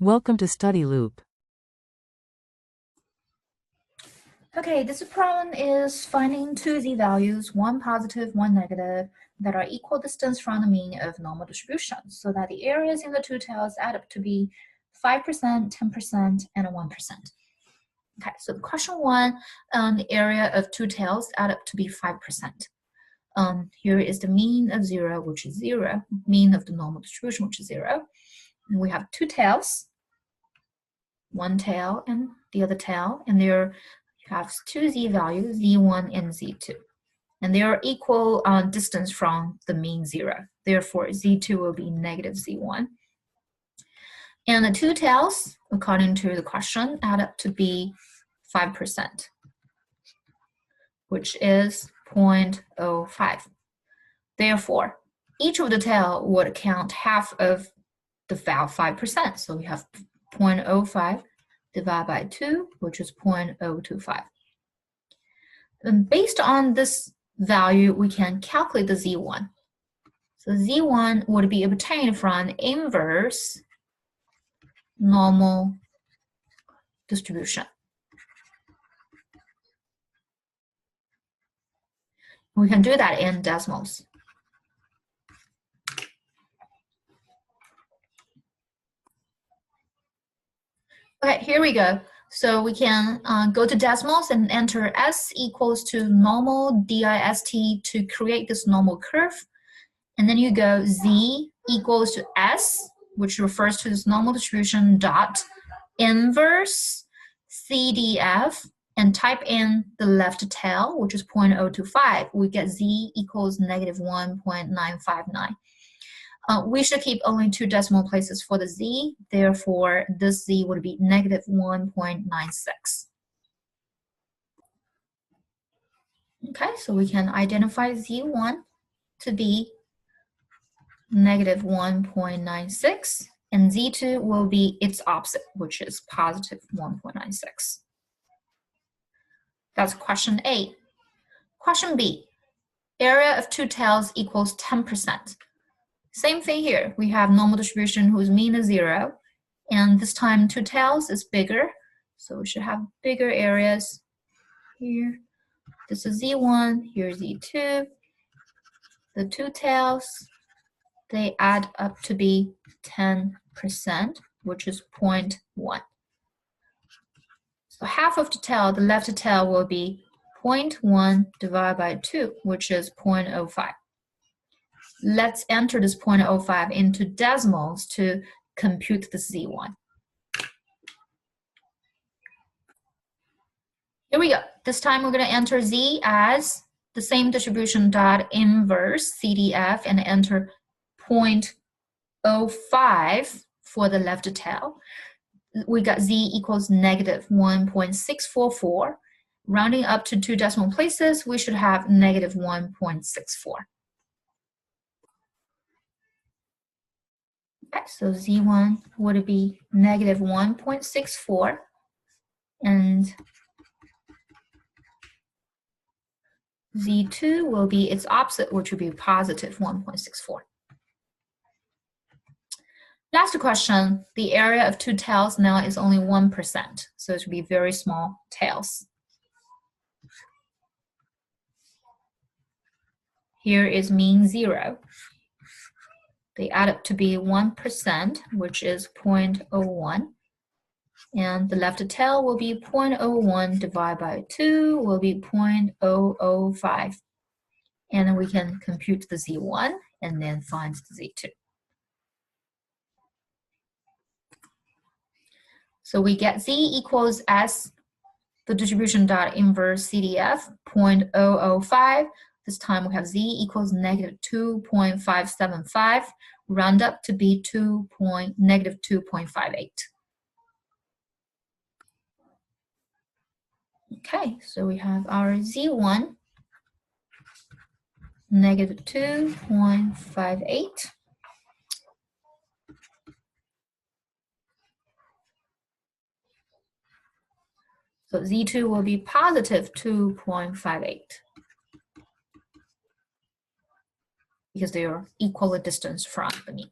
Welcome to Study Loop. Okay, this problem is finding two z-values, one positive, one negative, that are equal distance from the mean of normal distribution, so that the areas in the two tails add up to be 5%, 10%, and 1%. Okay, so the question one, the area of two tails add up to be 5%. Here is the mean of 0, which is 0, mean of the normal distribution, which is 0. And we have two tails, one tail and the other tail, and there have two z-values, z1 and z2. And they are equal distance from the mean 0. Therefore, z2 will be negative z1. And the two tails, according to the question, add up to be 5%, which is 0.05. Therefore, each of the tail would count half of the 5%. So we have 0.05 divided by 2, which is 0.025. And based on this value, we can calculate the z1. So z1 would be obtained from inverse normal distribution. We can do that in decimals. Okay, here we go. So we can go to decimals and enter s equals to normal dist to create this normal curve. And then you go z equals to s, which refers to this normal distribution, dot inverse CDF, and type in the left tail, which is 0.025. We get z equals negative 1.959. We should keep only two decimal places for the z. Therefore, this z would be negative 1.96. Okay, so we can identify z1 to be negative 1.96, and z2 will be its opposite, which is positive 1.96. That's question A. Question B, area of two tails equals 10%. Same thing here. We have normal distribution whose mean is 0, and this time two tails is bigger, so we should have bigger areas here. This is z1, here's z2. The two tails, they add up to be 10%, which is 0.1. So half of the tail, the left tail, will be 0.1 divided by 2, which is 0.05. Let's enter this 0.05 into decimals to compute the z1. Here we go. This time we're going to enter z as the same distribution dot inverse CDF and enter 0.05 for the left tail. We got z equals negative 1.644. Rounding up to two decimal places, we should have negative 1.64. Okay, so z1 would be negative 1.64, and z2 will be its opposite, which would be positive 1.64. Last question, the area of two tails now is only 1%, so it should be very small tails. Here is mean 0. They add up to be 1%, which is 0.01. And the left tail will be 0.01 divided by 2 will be 0.005. And then we can compute the z1 and then find the z2. So we get z equals s, the distribution dot inverse CDF, 0.005. This time we have z equals negative 2.575, round up to be negative 2.58. Okay, so we have our z1, negative 2.58. So z2 will be positive 2.58. because they are equal distance from the mean.